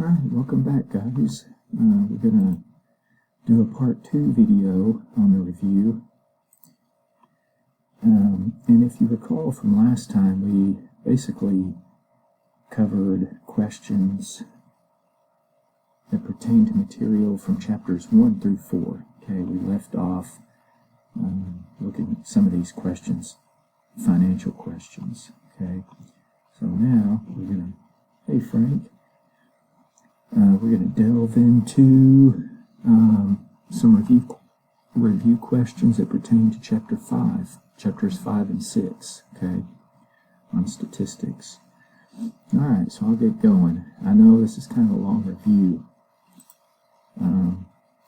Alright, welcome back guys. We're going to do a part 2 video on the review. And if you recall from last time, we basically covered questions that pertain to material from chapters 1 through 4. Okay, we left off looking at some of these questions, financial questions. Okay, so now we're going to, hey Frank, we're going to delve into some review questions that pertain to chapters 5 and 6, okay, on statistics. Alright, so I'll get going. I know this is kind of a long review.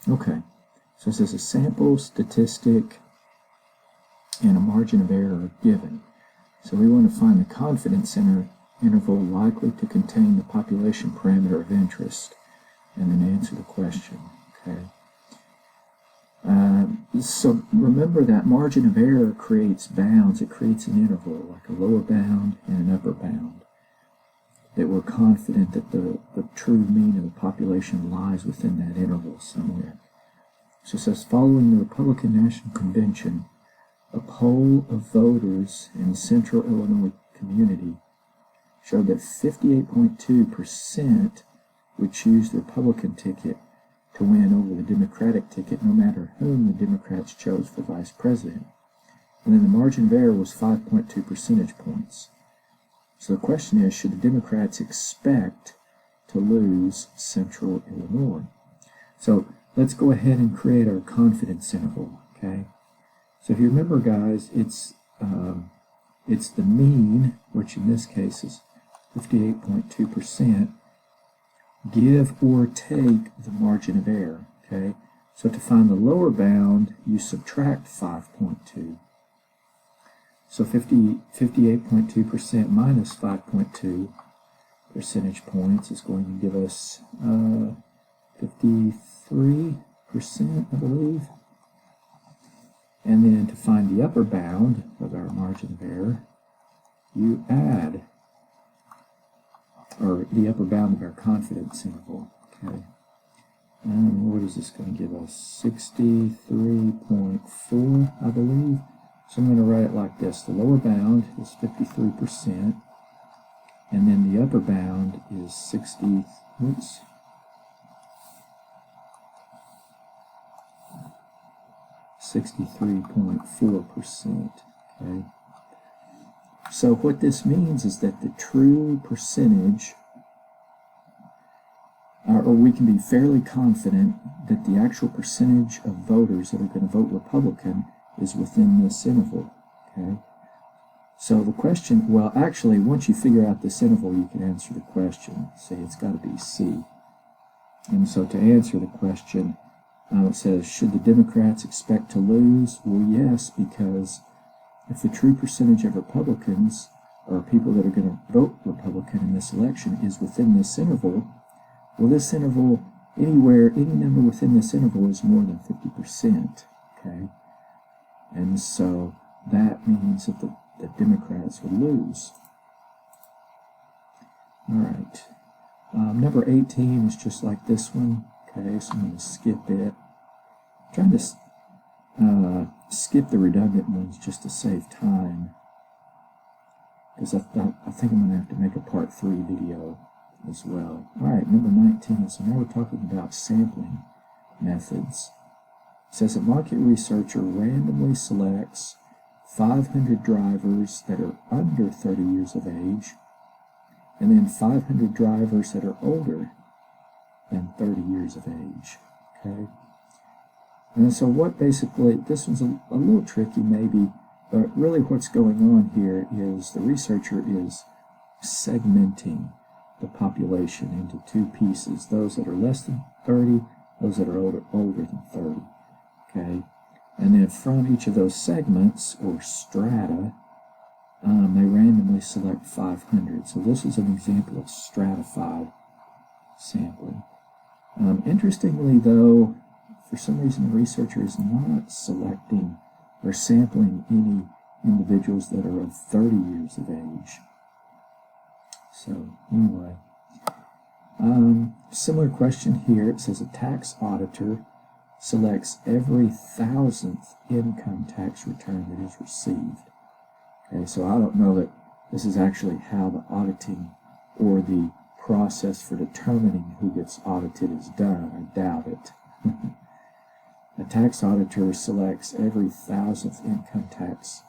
Okay, so it says a sample, statistic, and a margin of error are given. So we want to find the confidence interval likely to contain the population parameter of interest, and then answer the question. Okay. So remember that margin of error creates bounds. It creates an interval, like a lower bound and an upper bound, that we're confident that the true mean of the population lies within that interval somewhere. So it says, following the Republican National Convention, a poll of voters in the Central Illinois community showed that 58.2% would choose the Republican ticket to win over the Democratic ticket, no matter whom the Democrats chose for vice president. And then the margin of error was 5.2 percentage points. So the question is, should the Democrats expect to lose Central Illinois? So let's go ahead and create our confidence interval, okay? So if you remember, guys, it's the mean, which in this case is 58.2%, give or take the margin of error, okay? So to find the lower bound, you subtract 5.2. So 58.2% minus 5.2 percentage points is going to give us 53%, I believe. And then to find the upper bound of our margin of error, you add, or the upper bound of our confidence interval, okay? And what is this going to give us? 63.4, I believe. So I'm going to write it like this. The lower bound is 53%, and then the upper bound is 63.4%, okay? So what this means is that the true percentage, or we can be fairly confident that the actual percentage of voters that are going to vote Republican is within this interval, okay? So the question, well, actually, once you figure out this interval, you can answer the question. Say it's got to be C. And so to answer the question, it says, should the Democrats expect to lose? Well, yes, because if the true percentage of Republicans, or people that are going to vote Republican in this election, is within this interval, well, this interval, any number within this interval is more than 50%, okay? And so that means that the Democrats would lose. All right. Number 18 is just like this one, okay? So I'm going to skip it. I'm trying to skip the redundant ones just to save time, because I think I'm going to have to make a part 3 video as well. Alright, number 19. So now we're talking about sampling methods. It says a market researcher randomly selects 500 drivers that are under 30 years of age, and then 500 drivers that are older than 30 years of age, okay? And so what basically, this one's a little tricky maybe, but really what's going on here is the researcher is segmenting the population into two pieces, those that are less than 30, those that are older than 30, okay? And then from each of those segments, or strata, they randomly select 500. So this is an example of stratified sampling. Interestingly though, for some reason the researcher is not selecting or sampling any individuals that are of 30 years of age. So anyway, Similar question here. It says a tax auditor selects every 1,000th income tax return that is received. Okay, so I don't know that this is actually how the auditing or the process for determining who gets audited is done. I doubt it. A tax auditor selects every 1,000th income tax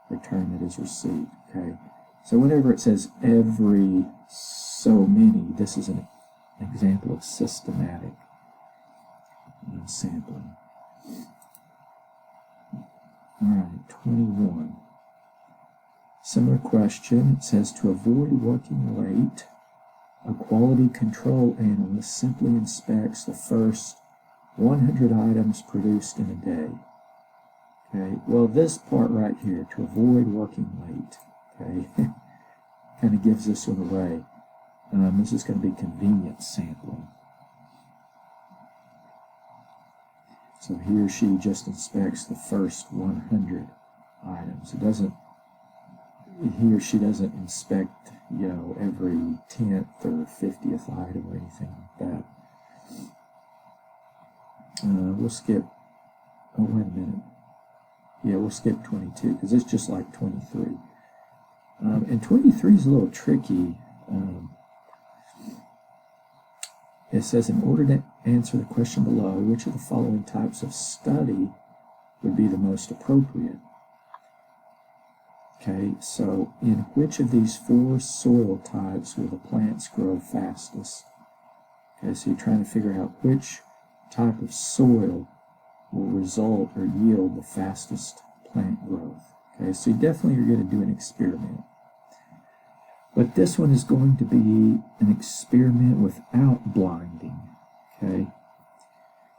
return that is received. Okay, so whenever it says every so many, this is an example of systematic sampling. All right, 21. Similar question. It says to avoid working late, a quality control analyst simply inspects the first 100 items produced in a day. Okay, well, this part right here, to avoid working late, okay, kind of gives this one away. This is going to be convenience sampling. So he or she just inspects the first 100 items. It doesn't, he or she doesn't inspect, you know, every 10th or 50th item or anything like that. We'll skip, oh, wait a minute. Yeah, we'll skip 22 because it's just like 23. And 23 is a little tricky. It says, in order to answer the question below, which of the following types of study would be the most appropriate? Okay, so in which of these 4 soil types will the plants grow fastest? Okay, so you're trying to figure out which type of soil will result or yield the fastest plant growth. Okay, so you definitely are going to do an experiment. But this one is going to be an experiment without blinding, okay?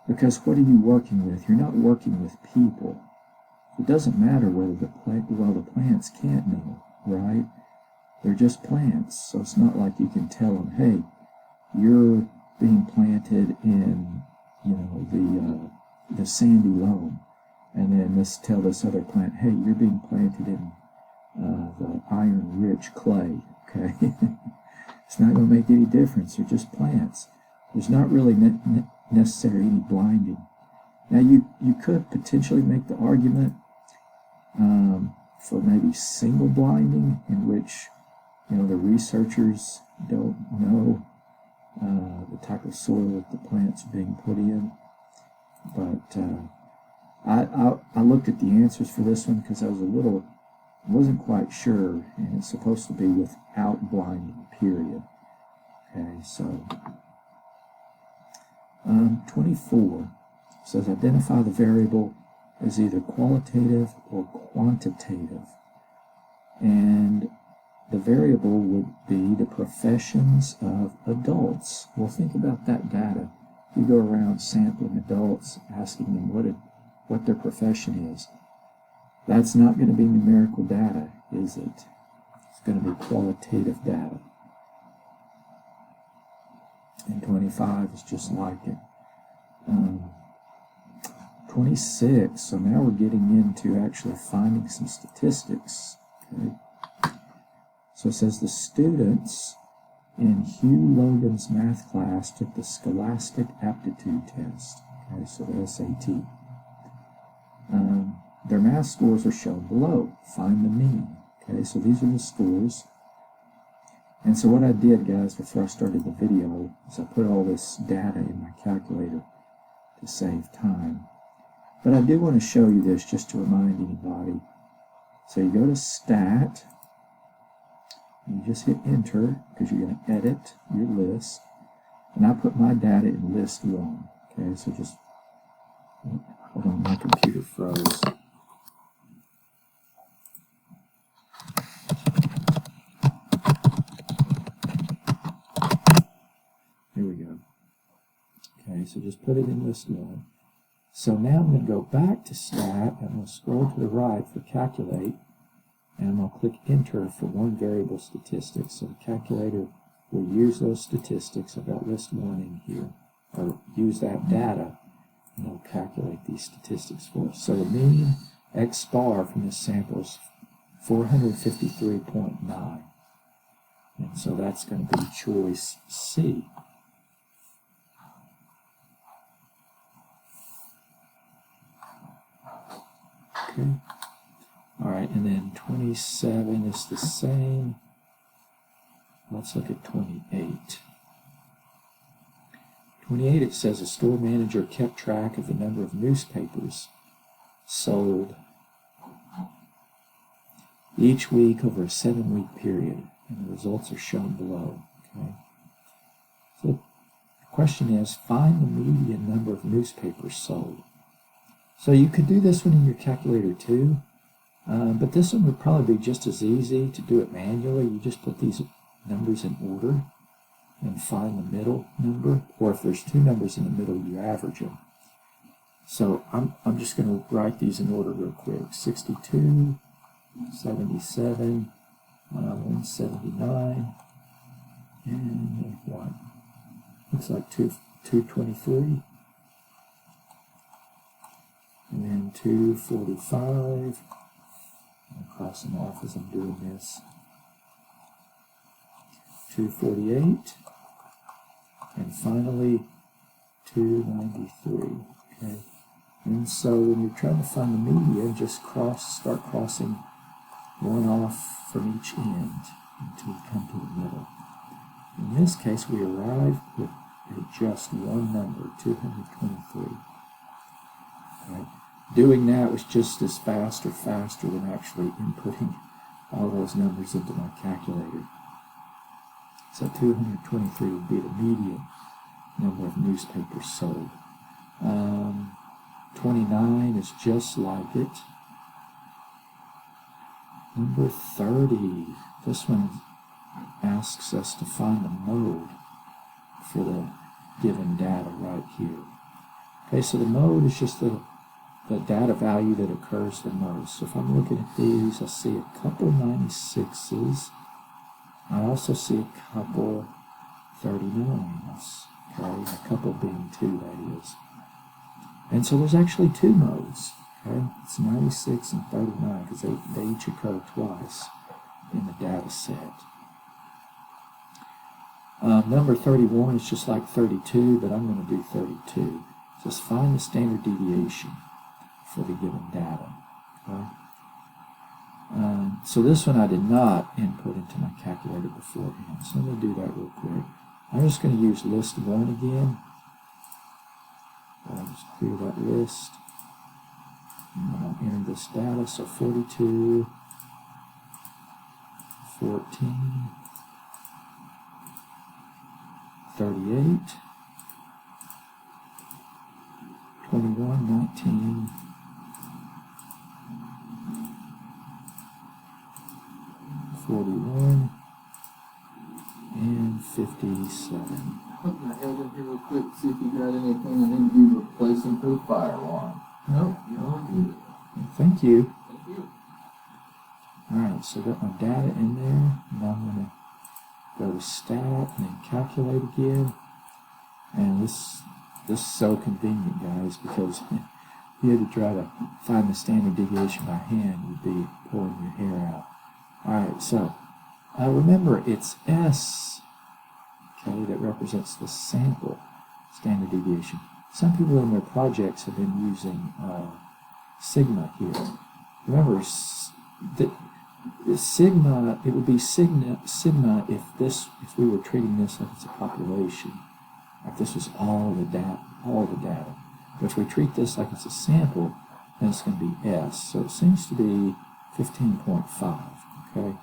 Because what are you working with? You're not working with people. It doesn't matter whether the plants can't know, right? They're just plants, so it's not like you can tell them, hey, you're being planted in, you know, the sandy loam, and then tell this other plant, hey, you're being planted in the iron-rich clay. Okay, it's not going to make any difference. They're just plants. There's not really necessary any blinding. Now, you could potentially make the argument for maybe single blinding, in which, you know, the researchers don't know the type of soil that the plant's being put in. But I looked at the answers for this one because I wasn't quite sure, and it's supposed to be without blinding, period. Okay, so 24 says identify the variable as either qualitative or quantitative, and the variable would be the professions of adults. Well, think about that data. You go around sampling adults, asking them what their profession is. That's not going to be numerical data, is it? It's going to be qualitative data. And 25 is just like it. 26, so now we're getting into actually finding some statistics. Okay. So it says the students in Hugh Logan's math class took the Scholastic Aptitude Test. Okay, so the SAT. Their math scores are shown below. Find the mean. Okay, so these are the scores. And so what I did, guys, before I started the video, is I put all this data in my calculator to save time. But I do want to show you this just to remind anybody. So you go to Stat, and you just hit Enter, because you're going to edit your list. And I put my data in List 1. Okay, so just, hold on, my computer froze. Here we go. Okay, so just put it in List 1. So now I'm going to go back to Stat, and I'm going to scroll to the right for Calculate, and I'm going to click Enter for one variable statistic. So the calculator will use those statistics. I've got List 1 in here, or use that data, and it'll calculate these statistics for us. So the mean X bar from this sample is 453.9. And so that's going to be choice C. Okay. All right, and then 27 is the same. Let's look at 28. 28, it says a store manager kept track of the number of newspapers sold each week over a 7-week period, and the results are shown below. Okay. So the question is, find the median number of newspapers sold. So you could do this one in your calculator too, but this one would probably be just as easy to do it manually. You just put these numbers in order and find the middle number, or if there's two numbers in the middle, you average them. So I'm just going to write these in order real quick. 62, 77, 179, and what? Looks like 223, and then 245. I'll cross them off as I'm doing this. 248, and finally 293. Okay, and so when you're trying to find the median, just start crossing one off from each end until you come to the middle. In this case, we arrive at just one number, 223. Right. Doing that was just as fast or faster than actually inputting all those numbers into my calculator. So 223 would be the median number of newspapers sold. 29 is just like it. Number 30, this one asks us to find the mode for the given data right here. Okay, so the mode is just the data value that occurs the most. So if I'm looking at these, I see a couple 96s. I also see a couple 39s, okay, a couple being 2, that is. And so there's actually two modes, okay? It's 96 and 39 because they each occur twice in the data set. Number 31 is just like 32, but I'm going to do 32. Just find the standard deviation for the given data, okay? So this one I did not input into my calculator beforehand, so let me do that real quick. I'm just going to use list 1 again. I'll just clear that list. And I'll enter this data, so 42, 14, 38, 21, 19, 41, and 57. Put my head in here real quick, see if you got anything I need to be replacing for the fire alarm. Nope, you're all good. Thank you. Thank you. Alright, so I got my data in there. Now I'm going to go to stat and then calculate again. And this is so convenient, guys, because if you had to try to find the standard deviation by hand, you'd be pulling your hair out. Alright, so remember it's S, okay, that represents the sample standard deviation. Some people in their projects have been using sigma here. Remember, sigma, it would be sigma if we were treating this like it's a population, like this was all the data. But if we treat this like it's a sample, then it's going to be S. So it seems to be 15.5. Okay.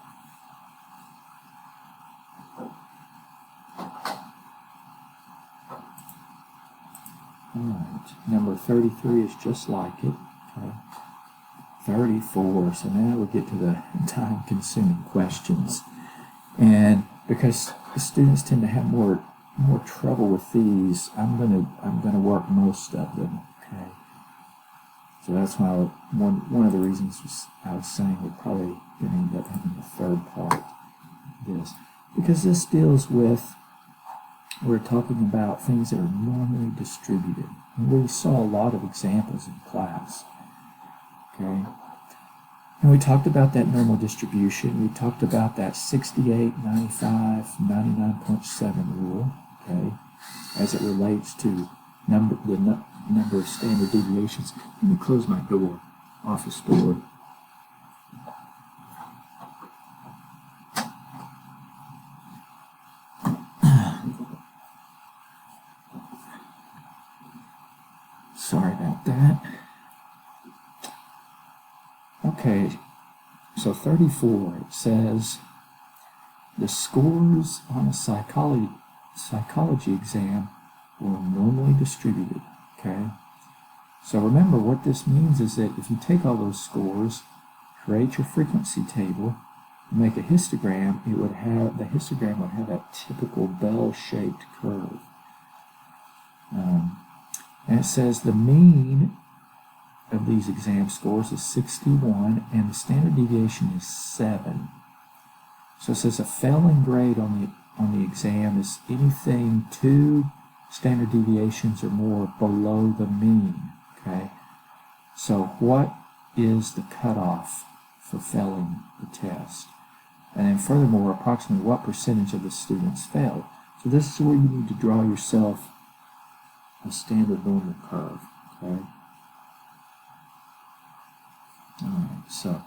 Alright, number 33 is just like it. Okay. 34, so now we get to the time-consuming questions. And because the students tend to have more trouble with these, I'm gonna work most of them. Okay. So that's why one of the reasons I was saying we're probably going to end up having a third part of this, because this deals with, we're talking about things that are normally distributed. And we saw a lot of examples in class. Okay. And we talked about that normal distribution. We talked about that 68, 95, 99.7 rule, okay, as it relates to the number of standard deviations. Let me close my door. office board. Sorry about that. Okay, so 34, it says the scores on a psychology exam were normally distributed. Okay, so remember what this means is that if you take all those scores, create your frequency table, make a histogram, the histogram would have that typical bell-shaped curve. And it says the mean of these exam scores is 61 and the standard deviation is 7. So it says a failing grade on the exam is anything 2 standard deviations or more below the mean. Okay, so what is the cutoff for failing the test? And then furthermore, approximately what percentage of the students failed? So this is where you need to draw yourself a standard normal curve. Okay. Alright, so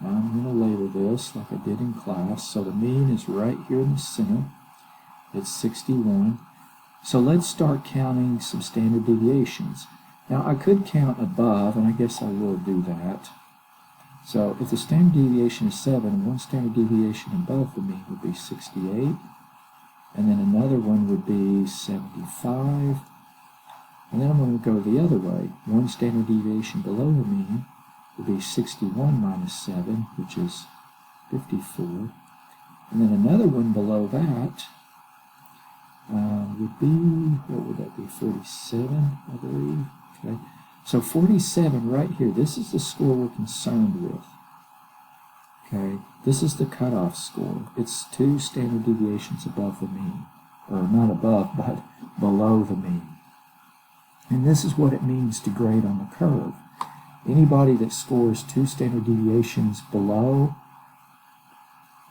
I'm going to label this like I did in class. So the mean is right here in the center. It's 61. So let's start counting some standard deviations. Now I could count above, and I guess I will do that. So if the standard deviation is 7, one standard deviation above the mean would be 68. And then another one would be 75. And then I'm going to go the other way. One standard deviation below the mean would be 61 minus 7, which is 54. And then another one below that would be, what would that be, 47, I believe. Okay. So 47 right here, this is the score we're concerned with. Okay, this is the cutoff score. It's 2 standard deviations above the mean. Or not above, but below the mean. And this is what it means to grade on the curve. Anybody that scores 2 standard deviations below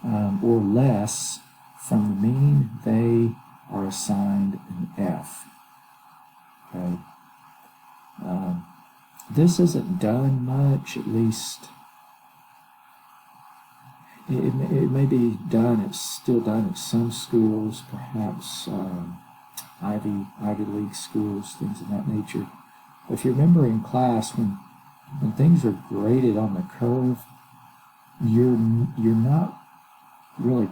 or less from the mean, they are assigned an F. Okay. This isn't done much, at least it may be done, it's still done at some schools, perhaps Ivy League schools, things of that nature. But if you remember in class, when things are graded on the curve, you're not really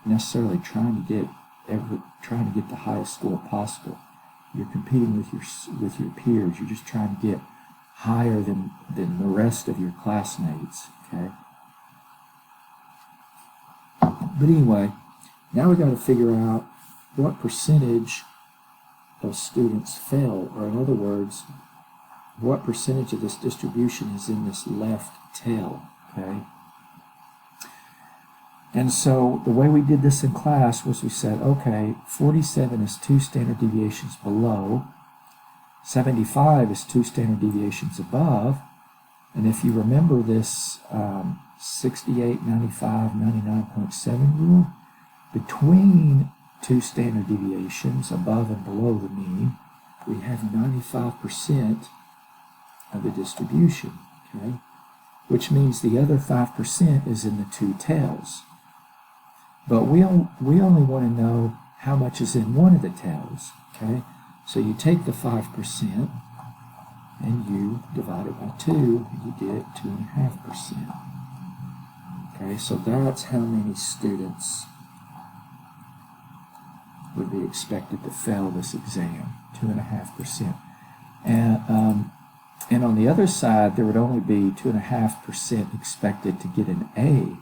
necessarily trying to get the highest score possible. You're competing with your peers. You're just trying to get higher than the rest of your classmates. Okay. But anyway, now we've got to figure out what percentage of students fail, or in other words, what percentage of this distribution is in this left tail. Okay. And so the way we did this in class was we said, okay, 47 is 2 standard deviations below, 75 is 2 standard deviations above, and if you remember this 68, 95, 99.7 rule, between 2 standard deviations above and below the mean, we have 95% of the distribution, okay? Which means the other 5% is in the 2 tails. But we only want to know how much is in one of the tails, okay? So you take the 5% and you divide it by 2, and you get 2.5%. Okay, so that's how many students would be expected to fail this exam, 2.5%. And on the other side, there would only be 2.5% expected to get an A.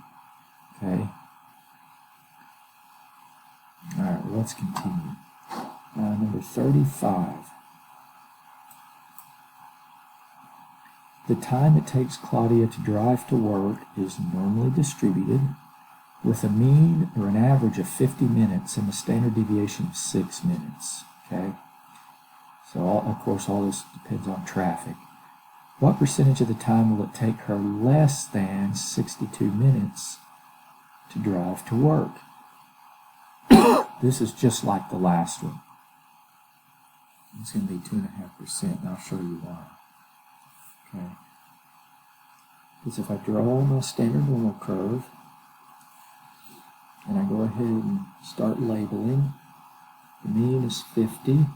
Okay. All right, let's continue. Number 35. The time it takes Claudia to drive to work is normally distributed with a mean or an average of 50 minutes and a standard deviation of 6 minutes. Okay. So, of course, all this depends on traffic. What percentage of the time will it take her less than 62 minutes to drive to work? This is just like the last one. It's going to be 2.5%, and I'll show you why. Okay. is if I draw my standard normal curve, and I go ahead and start labeling, the mean is 50.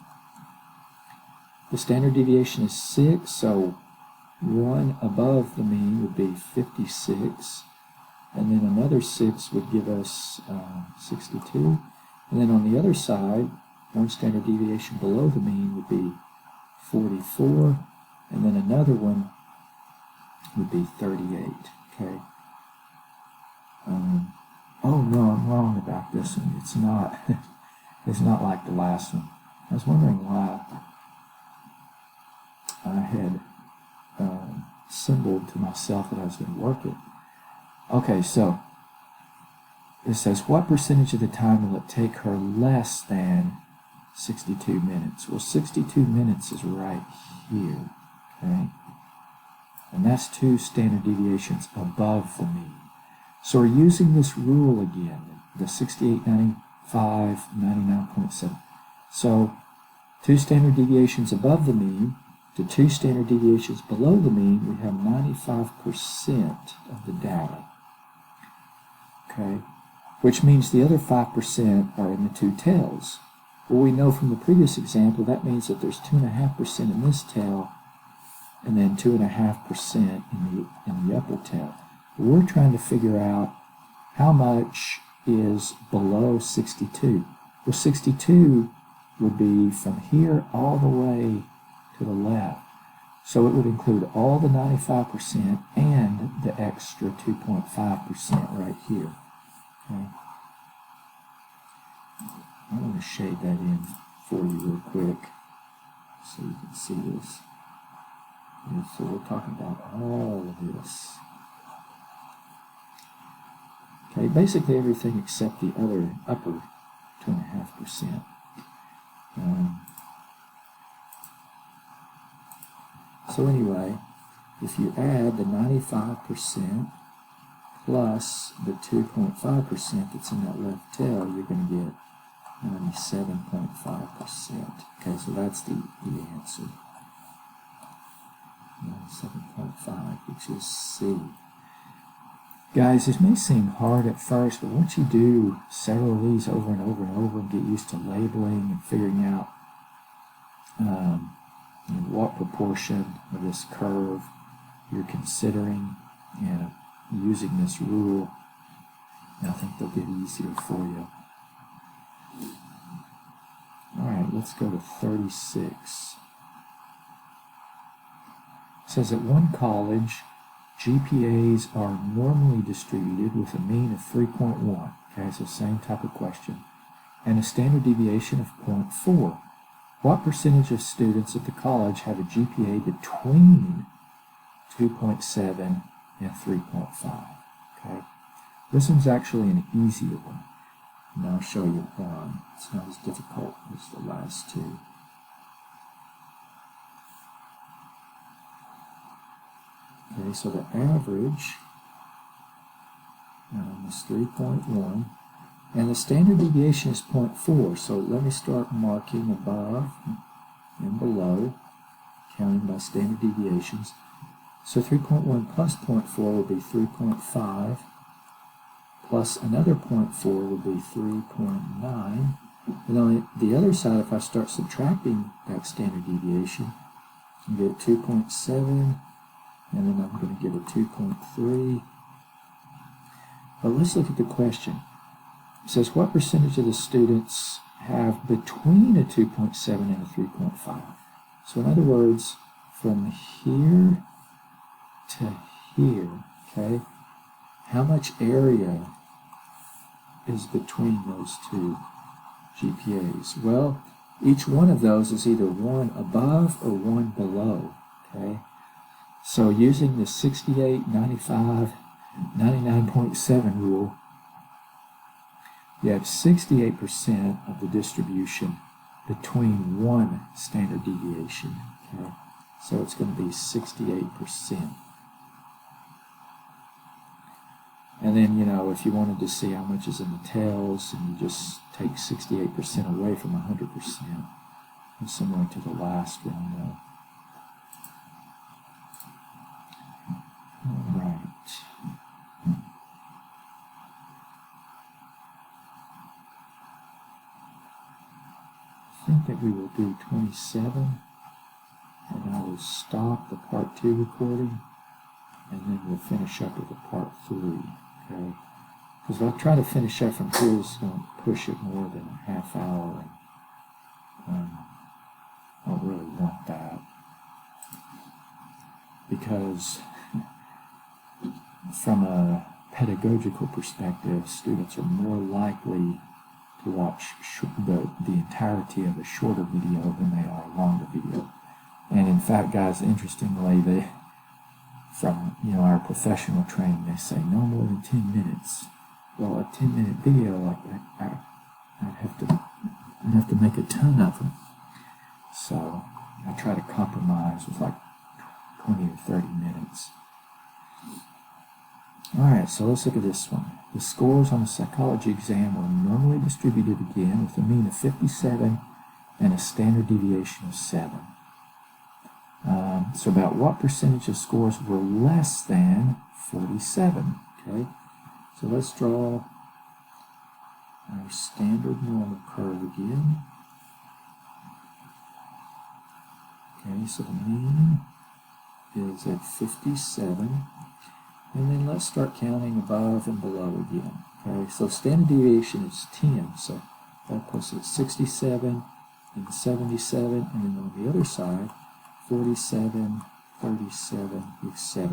The standard deviation is 6, so 1 above the mean would be 56. And then another 6 would give us 62. And then on the other side, 1 standard deviation below the mean would be 44. And then another one would be 38. Okay. Oh no, I'm wrong about this one. It's not. It's not like the last one. I was wondering why I had symboled to myself that I was going to work it. Okay, so it says, what percentage of the time will it take her less than 62 minutes? Well, 62 minutes is right here, okay? And that's 2 standard deviations above the mean. So we're using this rule again, the 68, 95, 99.7. So 2 standard deviations above the mean to 2 standard deviations below the mean, we have 95% of the data. Okay, which means the other 5% are in the 2 tails. Well, we know from the previous example that means that there's 2.5% in this tail and then 2.5% in the upper tail. We're trying to figure out how much is below 62. Well, 62 would be from here all the way to the left. So it would include all the 95% and the extra 2.5% right here. Okay. I'm going to shade that in for you real quick so you can see this. And so we're talking about all of this. Okay, basically everything except the other upper 2.5%. So anyway, if you add the 95% plus the 2.5% that's in that left tail, you're going to get 97.5%. Okay, so that's the answer. 97.5, which is C. Guys, this may seem hard at first, but once you do several of these over and over and over and get used to labeling and figuring out what proportion of this curve you're considering and using this rule, I think they'll get easier for you. Alright, let's go to 36. It says at one college, GPAs are normally distributed with a mean of 3.1. Okay, so same type of question. And a standard deviation of 0.4. What percentage of students at the college have a GPA between 2.7 and 3.5? Okay, this one's actually an easier one. And I'll show you why. It's not as difficult as the last two. Okay, so the average is 3.1, and the standard deviation is 0.4. So let me start marking above and below, counting by standard deviations. So 3.1 plus 0.4 will be 3.5, plus another 0.4 will be 3.9. And on the other side, if I start subtracting that standard deviation, you get 2.7, and then I'm going to get a 2.3. But let's look at the question. It says, what percentage of the students have between a 2.7 and a 3.5? So in other words, from here to here, okay, how much area is between those two GPAs? Well, each one of those is either one above or one below, okay? So using the 68, 95, 99.7 rule, you have 68% of the distribution between one standard deviation. Okay? So it's going to be 68%. And then, if you wanted to see how much is in the tails, and you just take 68% away from 100%, it's similar to the last one. Alright. think that we will do 27, and I will stop the part 2 recording, and then we'll finish up with the part 3, okay? Because if I try to finish up from here, it's going to push it more than a half hour, and I don't really want that. Because from a pedagogical perspective, students are more likely to watch the entirety of a shorter video than they are a longer video. And in fact, guys, interestingly, from our professional training, they say no more than 10 minutes. Well, a 10-minute video like that, I'd have to make a ton of them. So I try to compromise with like 20 or 30 minutes. Alright, so let's look at this one. The scores on the psychology exam were normally distributed again with a mean of 57 and a standard deviation of 7. So about what percentage of scores were less than 47? Okay, so let's draw our standard normal curve again. Okay, so the mean is at 57. And then let's start counting above and below again. Okay, so standard deviation is 10, so that puts it at 67 and 77, and then on the other side, 47, 37, etc.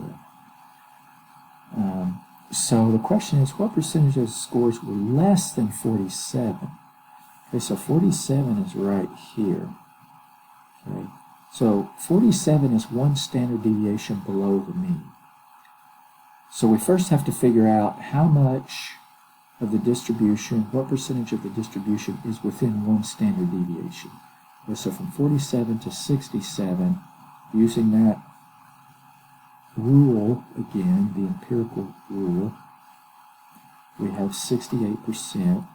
So the question is, what percentage of scores were less than 47? Okay, so 47 is right here. Okay, so 47 is one standard deviation below the mean. So we first have to figure out how much of the distribution, what percentage of the distribution is within one standard deviation. Okay, so from 47 to 67, using that rule, again, the empirical rule, we have 68%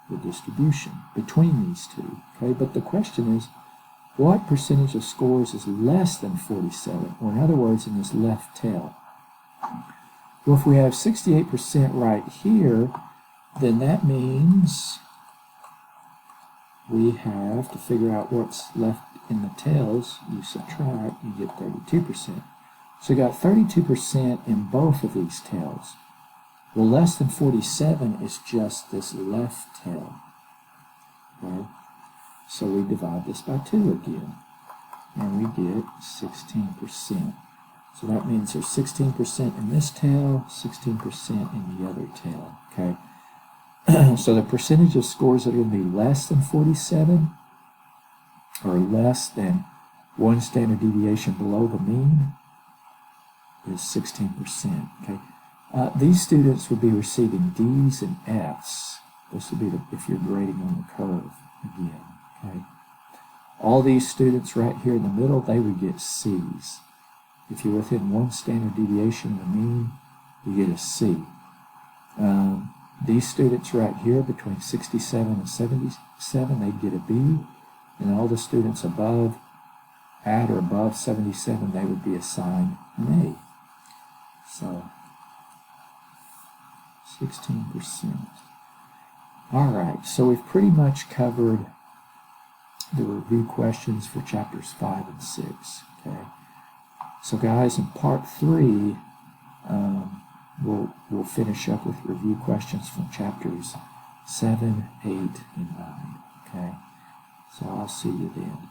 the distribution between these two. Okay, but the question is, what percentage of scores is less than 47? Or in other words, in this left tail. Well, if we have 68% right here, then that means we have to figure out what's left in the tails. You subtract, you get 32%. So you got 32% in both of these tails. Well, less than 47 is just this left tail. Okay? So we divide this by 2 again, and we get 16%. So that means there's 16% in this tail, 16% in the other tail. Okay. So the percentage of scores that are going to be less than 47, or less than one standard deviation below the mean, is 16%. Okay. These students would be receiving D's and F's. This would be if you're grading on the curve again. Okay. All these students right here in the middle, they would get C's. If you're within one standard deviation of the mean, you get a C. These students right here, between 67 and 77, they'd get a B. And all the students above, at or above 77, they would be assigned an A. So, 16%. All right, so we've pretty much covered the review questions for chapters 5 and 6. Okay. So guys, in part 3, we'll finish up with review questions from chapters 7, 8, and 9. Okay, so I'll see you then.